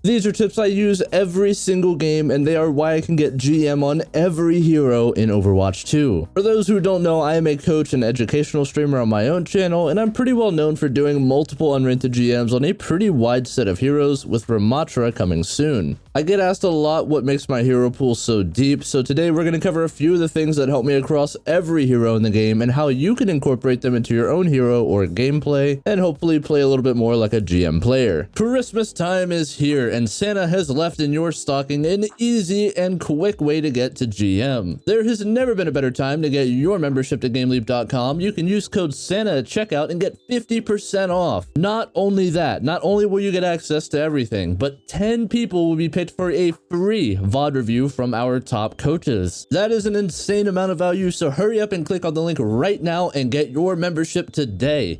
These are tips I use every single game, and they are why I can get GM on every hero in Overwatch 2. For those who don't know, I am a coach and educational streamer on my own channel, and I'm pretty well known for doing multiple unranked GMs on a pretty wide set of heroes, with Ramatra coming soon. I get asked a lot what makes my hero pool so deep, so today we're going to cover a few of the things that help me across every hero in the game and how you can incorporate them into your own hero or gameplay, and hopefully play a little bit more like a GM player. Christmas time is here, and Santa has left in your stocking an easy and quick way to get to GM. There has never been a better time to get your membership to GameLeap.com. You can use code SANTA at checkout and get 50% off. Not only that, not only will you get access to everything, but 10 people will be picked for a free VOD review from our top coaches. That is an insane amount of value, so hurry up and click on the link right now and get your membership today.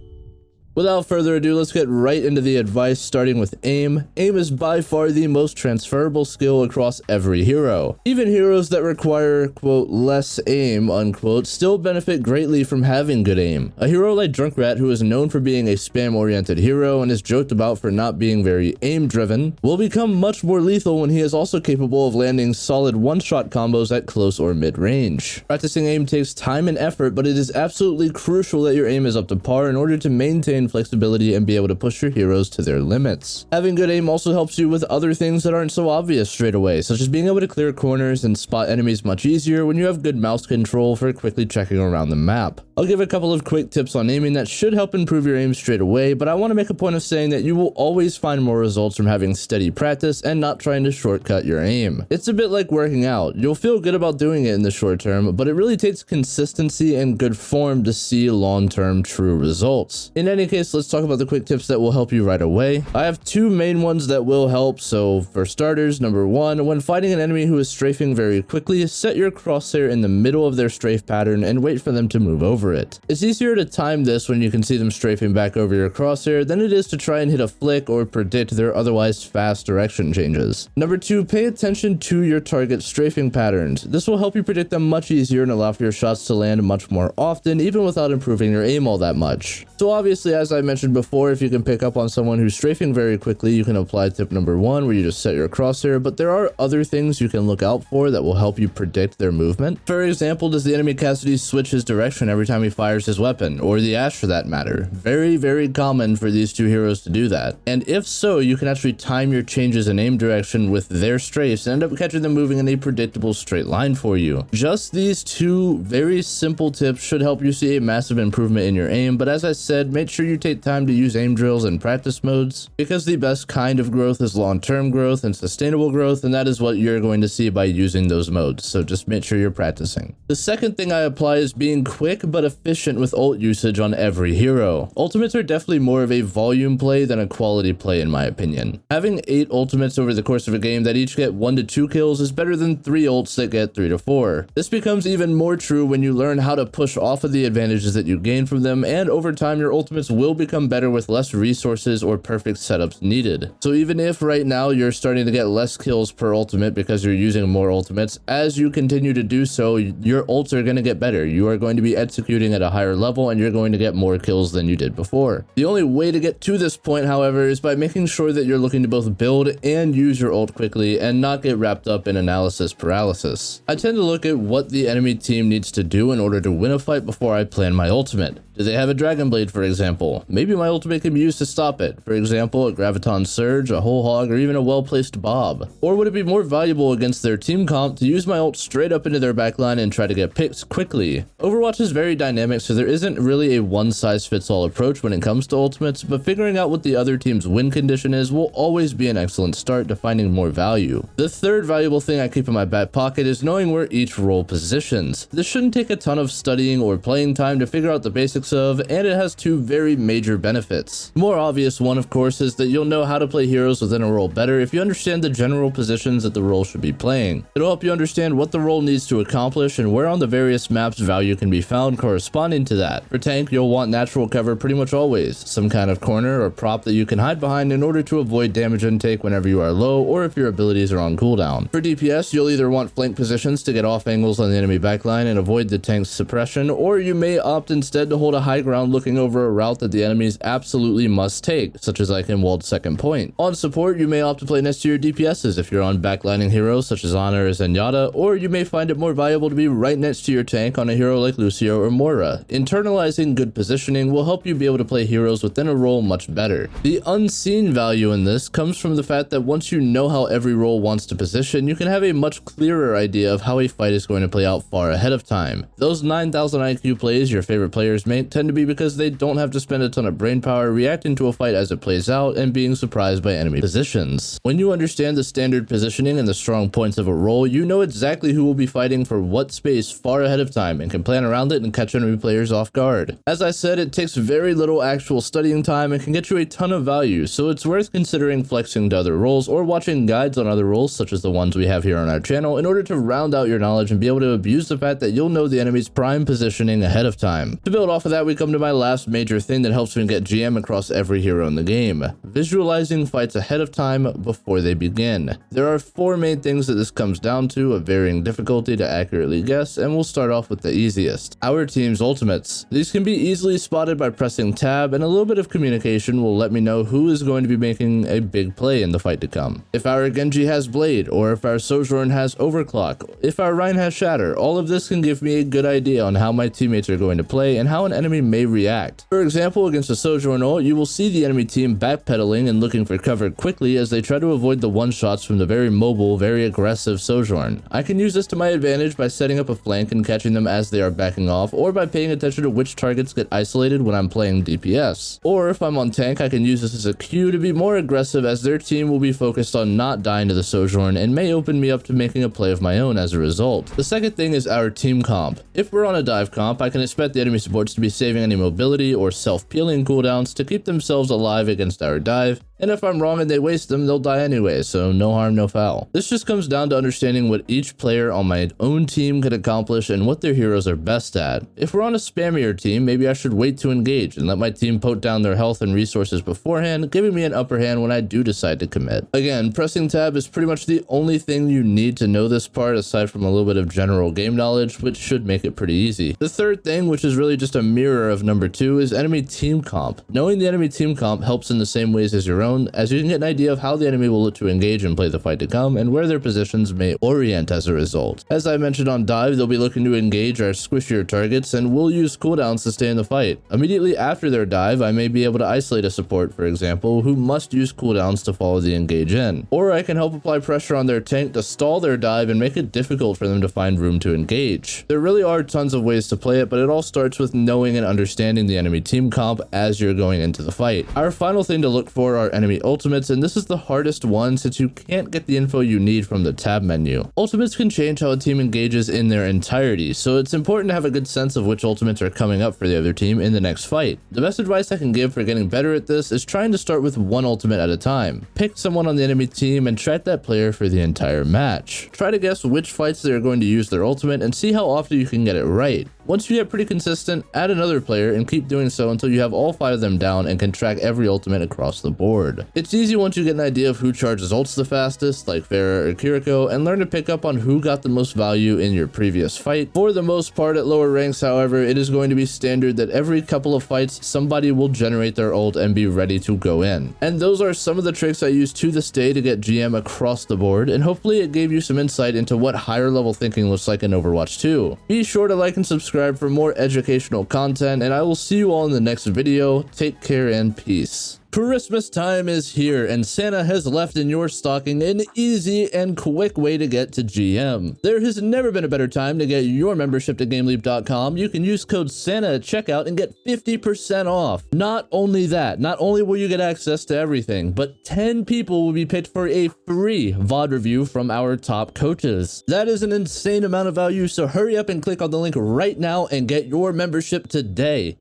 Without further ado, let's get right into the advice, starting with aim. Aim is by far the most transferable skill across every hero. Even heroes that require, quote, less aim, unquote, still benefit greatly from having good aim. A hero like Junkrat, who is known for being a spam-oriented hero and is joked about for not being very aim-driven, will become much more lethal when he is also capable of landing solid one-shot combos at close or mid-range. Practicing aim takes time and effort, but it is absolutely crucial that your aim is up to par in order to maintain flexibility and be able to push your heroes to their limits. Having good aim also helps you with other things that aren't so obvious straight away, such as being able to clear corners and spot enemies much easier when you have good mouse control for quickly checking around the map. I'll give a couple of quick tips on aiming that should help improve your aim straight away, but I want to make a point of saying that you will always find more results from having steady practice and not trying to shortcut your aim. It's a bit like working out. You'll feel good about doing it in the short term, but it really takes consistency and good form to see long-term true results. In any case, let's talk about the quick tips that will help you right away. I have two main ones that will help. So for starters, number one, when fighting an enemy who is strafing very quickly, set your crosshair in the middle of their strafe pattern and wait for them to move over it. It's easier to time this when you can see them strafing back over your crosshair than it is to try and hit a flick or predict their otherwise fast direction changes. Number two, pay attention to your target's strafing patterns. This will help you predict them much easier and allow for your shots to land much more often, even without improving your aim all that much. So obviously, as I mentioned before, if you can pick up on someone who's strafing very quickly, you can apply tip number one, where you just set your crosshair, but there are other things you can look out for that will help you predict their movement. For example, does the enemy Cassidy switch his direction every time he fires his weapon, or the Ashe for that matter? Very, very common for these two heroes to do that. And if so, you can actually time your changes in aim direction with their strafes and end up catching them moving in a predictable straight line for you. Just these two very simple tips should help you see a massive improvement in your aim, but as I said, make sure you take time to use aim drills and practice modes, because the best kind of growth is long-term growth and sustainable growth, and that is what you're going to see by using those modes, so just make sure you're practicing. The second thing I apply is being quick but efficient with ult usage on every hero. Ultimates are definitely more of a volume play than a quality play in my opinion. Having 8 ultimates over the course of a game that each get 1 to 2 kills is better than 3 ults that get 3 to 4. This becomes even more true when you learn how to push off of the advantages that you gain from them, and over time your ultimates will become better with less resources or perfect setups needed. So even if right now you're starting to get less kills per ultimate because you're using more ultimates, as you continue to do so, your ults are going to get better. You are going to be executing at a higher level and you're going to get more kills than you did before. The only way to get to this point, however, is by making sure that you're looking to both build and use your ult quickly and not get wrapped up in analysis paralysis. I tend to look at what the enemy team needs to do in order to win a fight before I plan my ultimate. Do they have a Dragon Blade, for example? Maybe my ultimate can be used to stop it. For example, a Graviton Surge, a Whole Hog, or even a well-placed Bob. Or would it be more valuable against their team comp to use my ult straight up into their backline and try to get picks quickly? Overwatch is very dynamic, so there isn't really a one-size-fits-all approach when it comes to ultimates, but figuring out what the other team's win condition is will always be an excellent start to finding more value. The third valuable thing I keep in my back pocket is knowing where each role positions. This shouldn't take a ton of studying or playing time to figure out the basics of, and it has two very major benefits. The more obvious one, of course, is that you'll know how to play heroes within a role better if you understand the general positions that the role should be playing. It'll help you understand what the role needs to accomplish and where on the various maps value can be found corresponding to that. For tank, you'll want natural cover pretty much always, some kind of corner or prop that you can hide behind in order to avoid damage intake whenever you are low or if your abilities are on cooldown. For DPS, you'll either want flank positions to get off angles on the enemy backline and avoid the tank's suppression, or you may opt instead to hold hold a high ground looking over a route that the enemies absolutely must take, such as like in Walled Second Point. On support, you may opt to play next to your DPSs if you're on backlining heroes such as Ana or Zenyatta, or you may find it more valuable to be right next to your tank on a hero like Lucio or Moira. Internalizing good positioning will help you be able to play heroes within a role much better. The unseen value in this comes from the fact that once you know how every role wants to position, you can have a much clearer idea of how a fight is going to play out far ahead of time. Those 9,000 IQ plays your favorite players make tend to be because they don't have to spend a ton of brain power reacting to a fight as it plays out and being surprised by enemy positions. When you understand the standard positioning and the strong points of a role, you know exactly who will be fighting for what space far ahead of time and can plan around it and catch enemy players off guard. As I said, it takes very little actual studying time and can get you a ton of value, so it's worth considering flexing to other roles or watching guides on other roles such as the ones we have here on our channel in order to round out your knowledge and be able to abuse the fact that you'll know the enemy's prime positioning ahead of time. To build off of that, we come to my last major thing that helps me get GM across every hero in the game: visualizing fights ahead of time before they begin. There are 4 main things that this comes down to, of varying difficulty to accurately guess, and we'll start off with the easiest: our team's ultimates. These can be easily spotted by pressing tab, and a little bit of communication will let me know who is going to be making a big play in the fight to come. If our Genji has Blade, or if our Sojourn has Overclock, if our Rein has Shatter, all of this can give me a good idea on how my teammates are going to play and how an enemy may react. For example, against a Sojourn ult, you will see the enemy team backpedaling and looking for cover quickly as they try to avoid the one-shots from the very mobile, very aggressive Sojourn. I can use this to my advantage by setting up a flank and catching them as they are backing off, or by paying attention to which targets get isolated when I'm playing DPS. Or if I'm on tank, I can use this as a cue to be more aggressive as their team will be focused on not dying to the Sojourn and may open me up to making a play of my own as a result. The second thing is our team comp. If we're on a dive comp, I can expect the enemy supports to be saving any mobility or self-peeling cooldowns to keep themselves alive against our dive, and if I'm wrong and they waste them, they'll die anyway, so no harm, no foul. This just comes down to understanding what each player on my own team can accomplish and what their heroes are best at. If we're on a spammier team, maybe I should wait to engage and let my team poke down their health and resources beforehand, giving me an upper hand when I do decide to commit. Again, pressing tab is pretty much the only thing you need to know this part aside from a little bit of general game knowledge, which should make it pretty easy. The third thing, which is really just a mirror of number 2, is enemy team comp. Knowing the enemy team comp helps in the same ways as your own, as you can get an idea of how the enemy will look to engage and play the fight to come, and where their positions may orient as a result. As I mentioned on dive, they'll be looking to engage our squishier targets, and we'll use cooldowns to stay in the fight. Immediately after their dive, I may be able to isolate a support, for example, who must use cooldowns to follow the engage in. Or I can help apply pressure on their tank to stall their dive and make it difficult for them to find room to engage. There really are tons of ways to play it, but it all starts with knowing and understanding the enemy team comp as you're going into the fight. Our final thing to look for are enemy ultimates, and this is the hardest one since you can't get the info you need from the tab menu. Ultimates can change how a team engages in their entirety, so it's important to have a good sense of which ultimates are coming up for the other team in the next fight. The best advice I can give for getting better at this is trying to start with one ultimate at a time. Pick someone on the enemy team and track that player for the entire match. Try to guess which fights they are going to use their ultimate and see how often you can get it right. Once you get pretty consistent, add another player and keep doing so until you have all 5 of them down and can track every ultimate across the board. It's easy once you get an idea of who charges ults the fastest, like Pharah or Kiriko, and learn to pick up on who got the most value in your previous fight. For the most part at lower ranks, however, it is going to be standard that every couple of fights, somebody will generate their ult and be ready to go in. And those are some of the tricks I use to this day to get GM across the board, and hopefully it gave you some insight into what higher level thinking looks like in Overwatch 2. Be sure to like and subscribe for more educational content, and I will see you all in the next video. Take care and peace. Christmas time is here, and Santa has left in your stocking an easy and quick way to get to GM. There has never been a better time to get your membership to GameLeap.com. You can use code SANTA at checkout and get 50% off. Not only that, not only will you get access to everything, but 10 people will be picked for a free VOD review from our top coaches. That is an insane amount of value, so hurry up and click on the link right now and get your membership today.